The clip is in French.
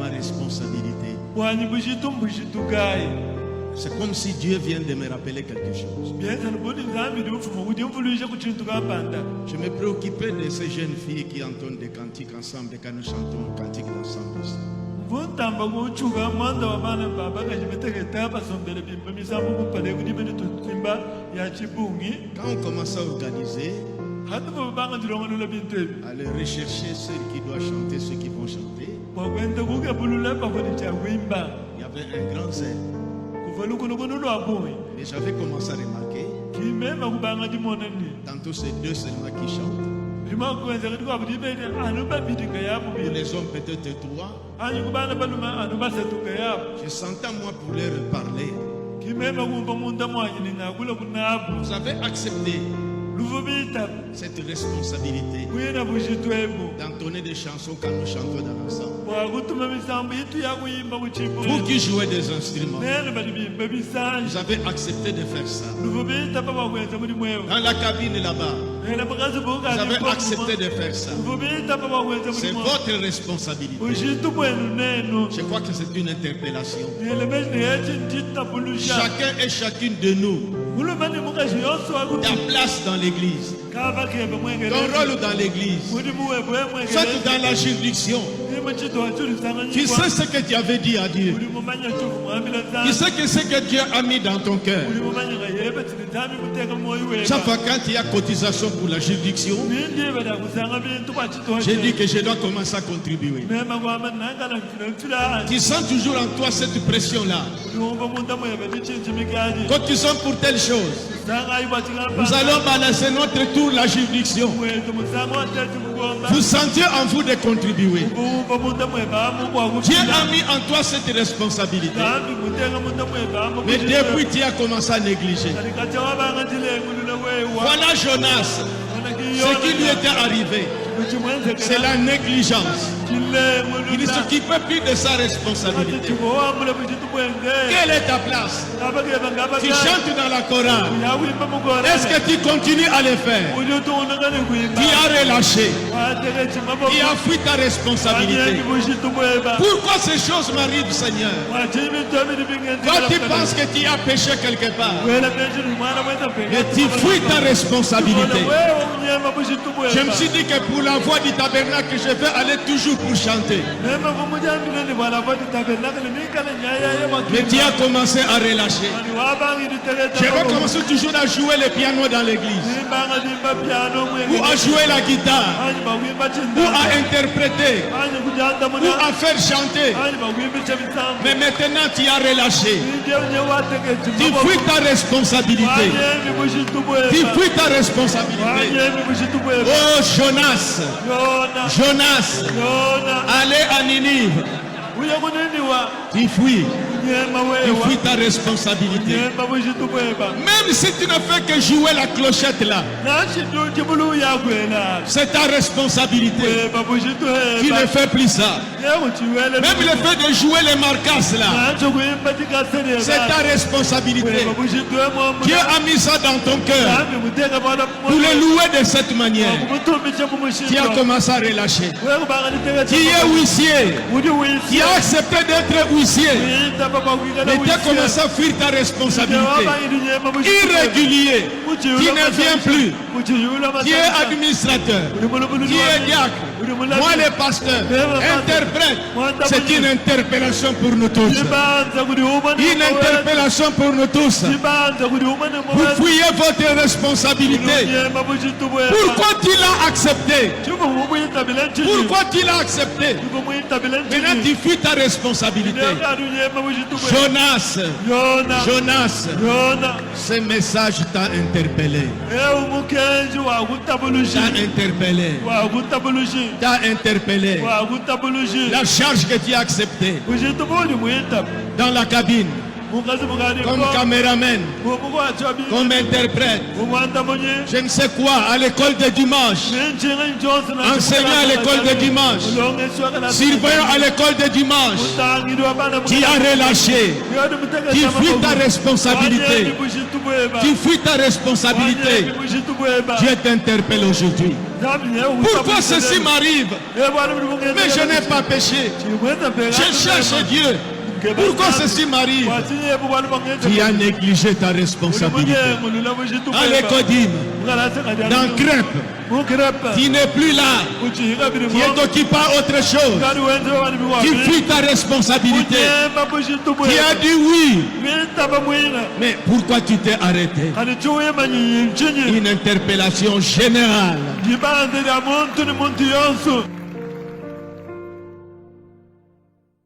ma responsabilité. C'est comme si Dieu vient de me rappeler quelque chose. Je me préoccupais de ces jeunes filles qui entendent des cantiques ensemble et quand nous chantons un cantique d'ensemble ici. Quand on commence à organiser, aller rechercher ceux qui doivent chanter, ceux qui vont chanter, il y avait un grand zèle. Et j'avais commencé à remarquer, tantôt c'est deux seulement qui chantent. Pour les hommes peut-être trois. Je sentais moi pour leur parler. Vous avez accepté cette responsabilité d'entonner des chansons quand nous chantons dans l'ensemble. Vous qui jouez des instruments, vous avez accepté de faire ça. Dans la cabine là-bas, vous avez accepté de faire ça. C'est votre responsabilité. Je crois que c'est une interpellation. Chacun et chacune de nous, ta place dans l'église, ton rôle dans l'église, soit dans la juridiction. Tu sais ce que tu avais dit à Dieu. Tu sais que ce que Dieu a mis dans ton cœur. Chaque fois quand il y a cotisation pour la juridiction, j'ai dit que je dois commencer à contribuer. Tu sens toujours en toi cette pression-là. Cotisons pour telle chose. Nous allons balancer notre tour la juridiction. Vous sentez en vous de contribuer. Dieu a mis en toi cette responsabilité. Mais depuis tu as commencé à négliger. Voilà Jonas. Ce qui lui était arrivé, c'est la négligence. Il ne s'occupait plus de sa responsabilité. Quelle est ta place? Tu chantes dans la chorale. Est-ce que tu continues à le faire? Tu as relâché. Tu as fui ta responsabilité. Pourquoi ces choses m'arrivent, Seigneur? Toi, tu penses que tu as péché quelque part. Mais tu fuis ta responsabilité. Je me suis dit que pour la voix du tabernacle, je vais aller toujours pour chanter. Mais tu as commencé à relâcher. Je vais commencer toujours à jouer le piano dans l'église, ou à jouer la guitare, ou à interpréter, ou à faire chanter. Mais maintenant tu as relâché. Tu fuis ta responsabilité. Tu fuis ta responsabilité. Oh Jonas, Jonas, allez à Ninive. Tu fuis. Tu fuis ta responsabilité. Même si tu ne fais que jouer la clochette là, c'est ta responsabilité. Tu ne fais plus ça. Même le fait de jouer les marcasses là, c'est ta responsabilité. Dieu a mis ça dans ton cœur pour le louer de cette manière. Tu as commencé à relâcher. Tu es huissier. Tu as accepté d'être huissier. Mais tu as commencé à fuir ta responsabilité. Irrégulier. Tu ne viens plus. Tu es administrateur. Tu es diacre. Moi le pasteur. Interprète. C'est une interpellation pour nous tous. Une interpellation pour nous tous. Vous fuyez votre responsabilité. Pourquoi tu l'as accepté? Pourquoi tu l'as accepté? Maintenant tu fuis ta responsabilité. Jonas, Jonas, ce message t'a interpellé. T'a interpellé. La charge que tu as acceptée dans la cabine, comme caméraman, comme interprète, je ne sais quoi, à l'école de dimanche, enseignant à l'école de dimanche, surveillant à l'école de dimanche, qui a relâché, qui fuit ta responsabilité, qui fuit ta responsabilité. Dieu t'interpelle aujourd'hui. Pourquoi ceci m'arrive? Mais je n'ai pas péché. Je cherche Dieu. Pourquoi ceci m'arrive? Tu as négligé ta responsabilité. À l'écodime, dans Crêpe, tu n'es plus là. Tu es occupé par autre chose. Tu fuis ta responsabilité. Tu as dit oui. Mais pourquoi tu t'es arrêté? Une interpellation générale.